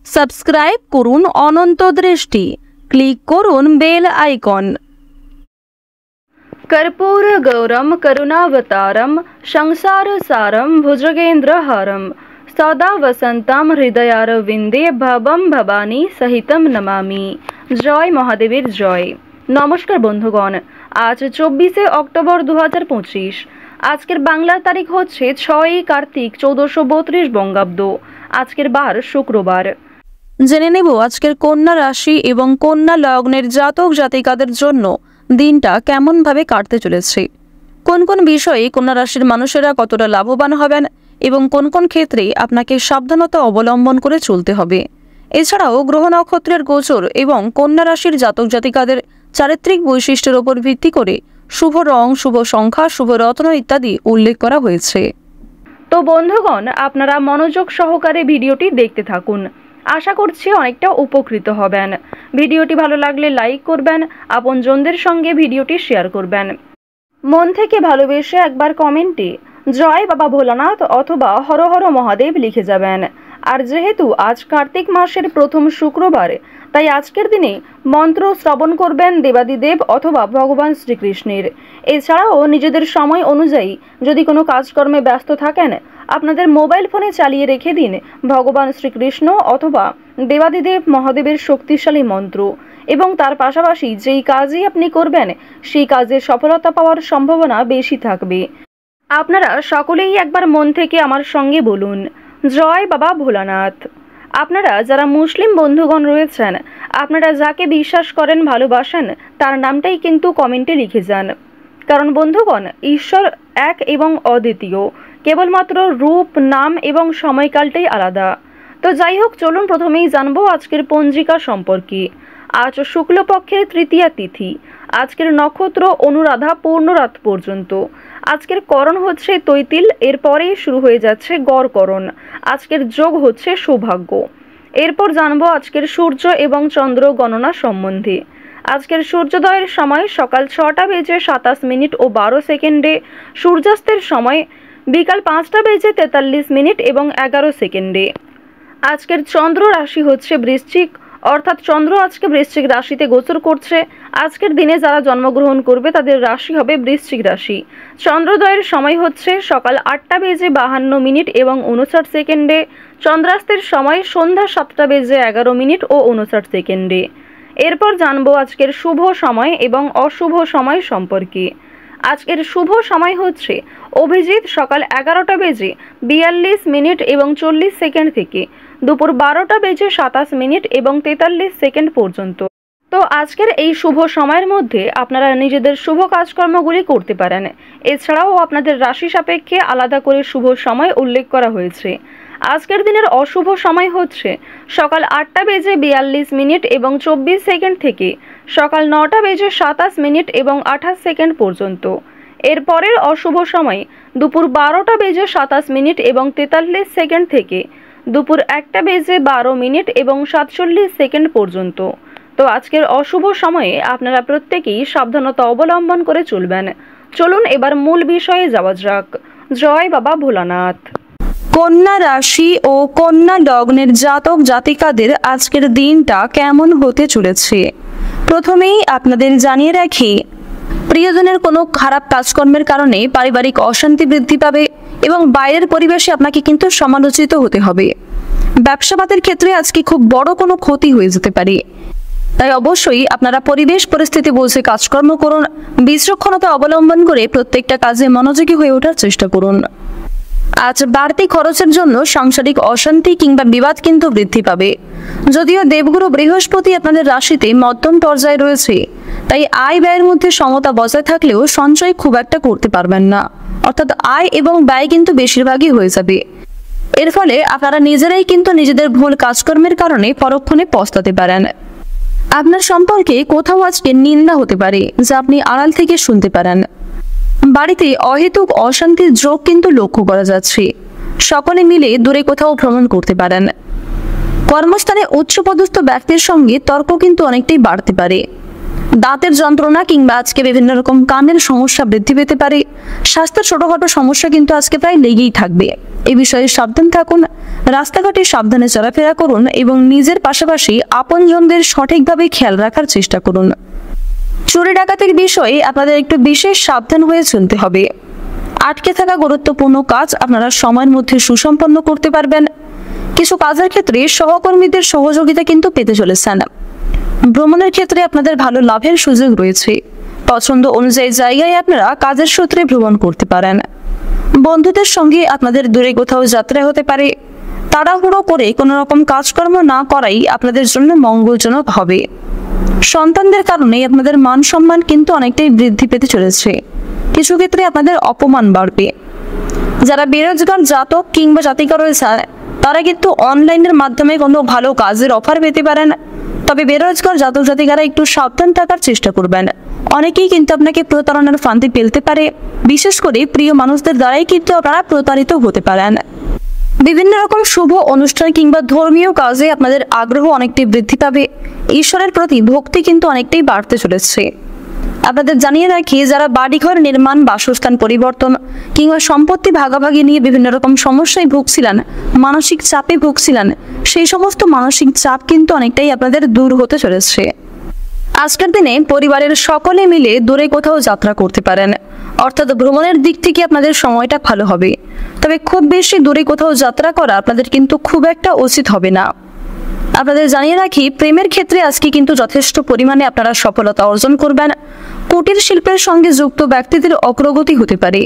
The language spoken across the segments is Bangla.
সাবস্ক্রাইব করুন অনন্ত দৃষ্টি, ক্লিক করুন বেল আইকন। कर्पूर गौरम करुणावतारम संसार सारम भुजगेन्द्रहारम सदा वसंतम हृदयारविंदे भवम भवानी सहितम नमामि। जय महादेवेर जय। नमस्कार बंधुगण, आज 24 অক্টোবর 2025। আজকের বাংলার তারিখ হচ্ছে 6 কার্তিক 1432 বঙ্গাব্দ। আজকের বার শুক্রবার। জেনে নেব আজকের কন্যা রাশি এবং কন্যা লগ্নের জাতক জাতিকাদের জন্য দিনটা কেমনভাবে কাটতে চলেছে, কোন কোন বিষয়ে কন্যা রাশির মানুষেরা কতটা লাভবান হবেন এবং কোন কোন ক্ষেত্রে আপনাকে সাবধানতা অবলম্বন করে চলতে হবে। এছাড়াও গ্রহ নক্ষত্রের গোচর এবং কন্যা রাশির জাতক জাতিকাদের চারিত্রিক বৈশিষ্ট্যের উপর ভিত্তি করে শুভ রং, শুভ সংখ্যা, শুভ রত্ন ইত্যাদি উল্লেখ করা হয়েছে। তো বন্ধুগণ, আপনারা মনোযোগ সহকারে ভিডিওটি দেখতে থাকুন। আশা করছি অনেকটা উপকৃত হবেন। ভিডিওটি ভালো লাগলে লাইক করবেন, আপনজনদের সঙ্গে ভিডিওটি শেয়ার করবেন। মন থেকে ভালোবেসে একবার কমেন্টে জয় বাবা ভোলানাথ অথবা হর হর মহাদেব লিখে যাবেন। আর যেহেতু আজ কার্তিক মাসের প্রথম শুক্রবার, তাই আজকের দিনে মন্ত্র শ্রবণ করবেন দেবাদিদেব অথবা ভগবান শ্রীকৃষ্ণের। এছাড়াও নিজেদের সময় অনুযায়ী যদি কোনো কাজকর্মে ব্যস্ত থাকেন, আপনাদের মোবাইল ফোনে চালিয়ে রেখে দিন ভগবান শ্রীকৃষ্ণ অথবা দেবাদিদেব মহাদেবের শক্তিশালী মন্ত্র, এবং তার পাশাপাশি যেই কাজই আপনি করবেন সেই কাজে সফলতা পাওয়ার সম্ভাবনা বেশি থাকবে। আপনারা সকলেই একবার মন থেকে আমার সঙ্গে বলুন জয় বাবা ভোলানাথ। আপনারা যারা মুসলিম বন্ধুগণ রয়েছেন, আপনারা যাকে বিশ্বাস করেন, ভালোবাসেন, তার নামটাই কিন্তু কমেন্টে লিখে যান। কারণ বন্ধুগণ, ঈশ্বর এক এবং অদ্বিতীয়, কেবলমাত্র রূপ, নাম এবং সময়কালটাই আলাদা। তো যাই হোক, চলুন প্রথমেই জানবো আজকের পঞ্জিকা সম্পর্কে। আজ শুক্লপক্ষের তৃতীয়া তিথি। আজকের নক্ষত্র অনুরাধা পূর্ণরাত পর্যন্ত। আজকের করণ হচ্ছে তৈতিল, এরপরেই শুরু হয়ে যাচ্ছে গড়করণ। আজকের যোগ হচ্ছে সৌভাগ্য। এরপর জানবো আজকের সূর্য এবং চন্দ্র গণনা সম্বন্ধে। আজকের সূর্যোদয়ের সময় সকাল 6টা বেজে 27 ও 12 সেকেন্ডে, সূর্যাস্তের সময় বিকাল 5টা বেজে 43 মিনিট এবং 11 সেকেন্ডে। আজকের চন্দ্র রাশি হচ্ছে বৃশ্চিক, অর্থাৎ চন্দ্র আজকে বৃশ্চিক রাশিতে গোচর করছে। আজকের দিনে যারা জন্মগ্রহণ করবে তাদের রাশি হবে বৃশ্চিক রাশি। চন্দ্রোদয়ের সময় হচ্ছে সকাল 8টা বেজে 52 মিনিট এবং 59 সেকেন্ডে। চন্দ্রাস্তের সময় সন্ধ্যা 7টা বেজে 11 মিনিট ও 59 সেকেন্ডে। এরপর জানবো আজকের শুভ সময় এবং অশুভ সময় সম্পর্কে। আজকের শুভ সময় হচ্ছে অভিজিৎ সকাল 11টা বেজে 42 মিনিট এবং 40 সেকেন্ড থেকে দুপুর 12টা বেজে 27 মিনিট এবং 43 সেকেন্ড পর্যন্ত। তো আজকের এই শুভ সময়ের মধ্যে আপনারা নিজেদের শুভ কাজকর্মগুলি করতে পারেন। এছাড়াও আপনাদের রাশি সাপেক্ষে আলাদা করে শুভ সময় উল্লেখ করা হয়েছে। আজকের দিনের অশুভ সময় হচ্ছে সকাল 8টা বেজে 42 মিনিট এবং 24 সেকেন্ড থেকে সকাল 9টা বেজে 27 মিনিট এবং 28 সেকেন্ড পর্যন্ত। এরপরের অশুভ সময় দুপুর 12টা বেজে 27 মিনিট এবং 43 সেকেন্ড থেকে দুপুর 1টা বেজে 12 মিনিট এবং 47 সেকেন্ড পর্যন্ত। তো আজকের অশুভ সময়ে আপনারা প্রত্যেকেই সাবধানতা অবলম্বন করে চলবেন। চলুন এবার মূল বিষয়ে যাওয়া যাক। জয় বাবা ভোলানাথ। কন্যা রাশি ও কন্যা লগ্নের জাতক জাতিকাদের আজকের দিনটা কেমন হতে চলেছে, প্রথমেই আপনাদের জানিয়ে রাখি, প্রিয়জনের কোনো খারাপ কাজকর্মের কারণে পারিবারিক অশান্তি বৃদ্ধি পাবে এবং বাইরের পরিবেশে আপনাকে কিন্তু সমালোচিত হতে হবে। ব্যবসাবাদের ক্ষেত্রে আজকে খুব বড় কোনো ক্ষতি হয়ে যেতে পারে, তাই অবশ্যই আপনারা পরিবেশ পরিস্থিতি বুঝে কাজকর্ম করুন। বিচক্ষণতা অবলম্বন করে প্রত্যেকটা কাজে মনোযোগী হয়ে ওঠার চেষ্টা করুন। আজ বাড়তি খরচের জন্য সাংসারিক অশান্তি কিংবা বিবাদ কিন্তু বৃদ্ধি পাবে। যদিও দেবগুরু বৃহস্পতি আপনাদের রাশিতে মধ্যম পর্যায়ে রয়েছে, তাই আয় ব্যয়ের মধ্যে সমতা বজায় থাকলেও সঞ্চয় খুব একটা করতে পারবেন না, অর্থাৎ আয় এবং ব্যয় কিন্তু বেশিরভাগই হয়ে যাবে। এর ফলে আপনারা নিজেরাই কিন্তু নিজেদের ভুল কাজকর্মের কারণে পরক্ষণে পস্তাতে পারেন। আপনার সম্পর্কে কোথাও আজকে নিন্দা হতে পারে, যা আপনি আড়াল থেকে শুনতে পারেন। বাড়িতে অহেতুক অশান্তির যোগ কিন্তু লক্ষ্য করা যাচ্ছে। সকলে মিলে দূরে কোথাও ভ্রমণ করতে পারেন। কর্মস্থানে উচ্চপদস্থ ব্যক্তির সঙ্গে তর্ক কিন্তু অনেকটাই বাড়তে পারে। দাঁতের যন্ত্রণা কিংবা আজকে বিভিন্ন রকম কানের সমস্যা বৃদ্ধি পেতে পারে। স্বাস্থ্যের ছোটখাটো সমস্যা কিন্তু আজকে প্রায় লেগেই থাকবে। এই বিষয়ে সাবধান থাকুন। রাস্তাঘাটে সাবধানে চলাফেরা করুন এবং নিজের পাশাপাশি আপনজনদের সঠিকভাবে খেয়াল রাখার চেষ্টা করুন। চুরি ডাকাতির বিষয়ে আপনাদের একটু বিশেষ সাবধান হয়ে চলতে হবে। আটকে থাকা গুরুত্বপূর্ণ কাজ আপনারা সময়ের মধ্যে সুসম্পন্ন করতে পারবেন। কিছু কাজের ক্ষেত্রে সহকর্মীদের সহযোগিতা কিন্তু পেতে চলেছেন। ভ্রমণের ক্ষেত্রে আপনাদের ভালো লাভের সুযোগ রয়েছে। পছন্দ অনুযায়ী জায়গায় আপনারা কাজের সূত্রে ভ্রমণ করতে পারেন। বন্ধুদের সঙ্গে আপনাদের দূরে কোথাও যাত্রা হতে পারে। তাড়াহুড়ো করে কোনো রকম কাজকর্ম না করাই আপনাদের জন্য মঙ্গলজনক হবে। সন্তানদের কারণে আপনাদের মান সম্মান কিন্তু অনেকটাই বৃদ্ধি পেতে চলেছে। কিছু ক্ষেত্রে আপনাদের অপমান বাড়বে। যারা বেরোজগার জাতক কিংবা জাতিকা রয়েছে তারা কিন্তু অনলাইনের মাধ্যমে কোনো ভালো কাজের অফার পেতে পারেন। তবে বেরোজগার জাতক জাতিকারা একটু সাবধান থাকার চেষ্টা করবেন। অনেকেই কিন্তু আপনাকে প্রতারণার ফাঁদে ফেলতে পারে। বিশেষ করে প্রিয় মানুষদের দ্বারাই কিন্তু আপনারা প্রতারিত হতে পারেন। বিভিন্ন রকম শুভ অনুষ্ঠান কিংবা ধর্মীয় কাজে আপনাদের আগ্রহ অনেকটাই বৃদ্ধি পাবে। ঈশ্বরের প্রতি ভক্তি কিন্তু অনেকটাই বাড়তে চলেছে। আপনাদের জানিয়ে রাখি, যারা বাড়িঘর নির্মাণ, বাসস্থান পরিবর্তন কিংবা সম্পত্তি ভাগাভাগি নিয়ে বিভিন্ন রকম সমস্যায় ভুগছিলেন, মানসিক চাপে ভুগছিলেন, সেই সমস্ত মানসিক চাপ কিন্তু অনেকটাই আপনাদের দূর হতে চলেছে। আজকের দিনে পরিবারের সকলে মিলে দূরে কোথাও যাত্রা করতে পারেন, অর্থাৎ ভ্রমণের দিক থেকে আপনাদের সময়টা ভালো হবে। তবে খুব বেশি দূরে কোথাও যাত্রা করা আপনাদের কিন্তু খুব একটা উচিত হবে না। আপনাদের জানিয়ে রাখি, প্রেমের ক্ষেত্রে আজকে কিন্তু যথেষ্ট পরিমাণে আপনারা সফলতা অর্জন করবেন। কুটির শিল্পের সঙ্গে যুক্ত ব্যক্তিদের অগ্রগতি হতে পারে।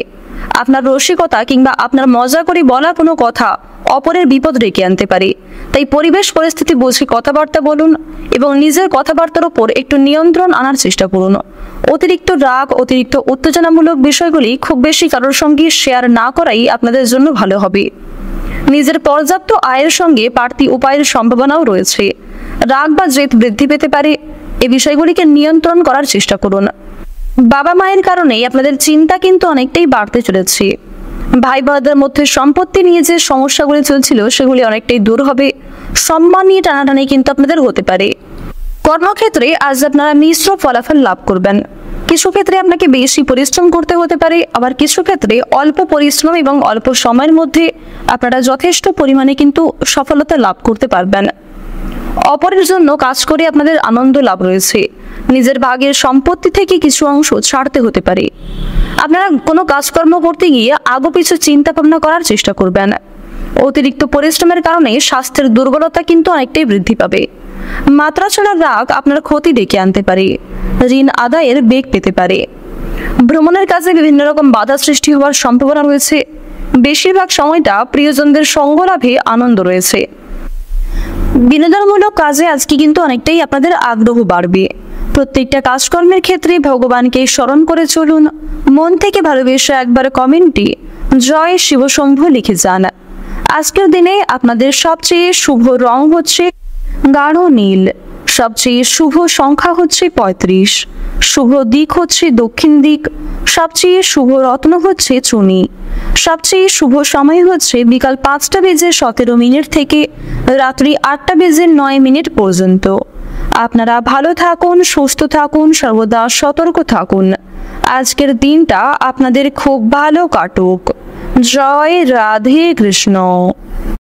আপনার রসিকতা কিংবা আপনার মজা করে বলা কোনো কথা অপরের বিপদ ডেকে আনতে পারে। তাই পরিবেশ পরিস্থিতি বুঝে কথাবার্তা বলুন এবং নিজের কথাবার্তার উপর একটু নিয়ন্ত্রণ আনার চেষ্টা করুন। অতিরিক্ত রাগ, অতিরিক্ত উত্তেজনামূলক বিষয়গুলি খুব বেশি কারোর সঙ্গে শেয়ার না করাই আপনাদের জন্য ভালো হবে। নিজের পর্যাপ্ত আয়ের সঙ্গে বাড়তি উপায়ের সম্ভাবনাও রয়েছে। রাগ বা জেদ বৃদ্ধি পেতে পারে। এই বিষয়গুলিকে নিয়ন্ত্রণ করার চেষ্টা করুন। বাবা মায়ের কারণে আপনাদের চিন্তা কিন্তু অনেকটাই বাড়তে চলেছে। ভাই বোনদের মধ্যে সম্পত্তি নিয়ে যে সমস্যাগুলি চলছিল সেগুলি অনেকটাই দূর হবে। সম্মান নিয়ে টানাটানি কিন্তু আপনাদের হতে পারে। কর্মক্ষেত্রে আজ আপনারা মিশ্র ফলাফল লাভ করবেন। কিছু ক্ষেত্রে আপনাকে বেশি পরিশ্রম করতে হতে পারে, আবার কিছু ক্ষেত্রে অল্প পরিশ্রম এবং অল্প সময়ের মধ্যে আপনারা যথেষ্ট পরিমাণে কিন্তু সফলতা লাভ করতে পারবেন। অপরের জন্য কাজ করে আপনাদের আনন্দ লাভ রয়েছে। নিজের ভাগের সম্পত্তি থেকে কিছু অংশ ছাড়তে হতে পারে। আপনারা কোনো কাজকর্ম করতে গিয়ে আগো পিছু চিন্তা ভাবনা করার চেষ্টা করবেন। অতিরিক্ত পরিশ্রমের কারণে স্বাস্থ্যের দুর্বলতা কিন্তু অনেকটাই বৃদ্ধি পাবে। মাত্রা ছাড়া রাগ আপনার ক্ষতি ডেকে আনতে পারে। ঋণ আদায়ের বেগ পেতে পারে। ভ্রমণের কাজে বিভিন্ন রকম বাধা সৃষ্টি হওয়ার সম্ভাবনা রয়েছে। বেশিরভাগ সময়টা প্রিয়জনদের সঙ্গ লাভে আনন্দ রয়েছে। বিনোদনমূলক কাজে আজকে কিন্তু অনেকটাই আপনাদের আগ্রহ বাড়বে। প্রত্যেকটা কাজকর্মের ক্ষেত্রে ভগবানকে স্মরণ করে চলুন। মন থেকে ভালোবেসে একবার কমেন্টে জয় শিবশম্ভু লিখে যান। আজকের দিনে আপনাদের সবচেয়ে শুভ রং হচ্ছে গাঢ় নীল। সবচেয়ে শুভ সংখ্যা হচ্ছে 35। শুভ দিক হচ্ছে দক্ষিণ দিক। সবচেয়ে শুভ রত্ন হচ্ছে চুনি। সবচেয়ে শুভ সময় হচ্ছে বিকাল 5:17 থেকে রাত্রি 8:09 পর্যন্ত। আপনারা ভালো থাকুন, সুস্থ থাকুন, সর্বদা সতর্ক থাকুন। আজকের দিনটা আপনাদের খুব ভালো কাটুক। জয় রাধে কৃষ্ণ।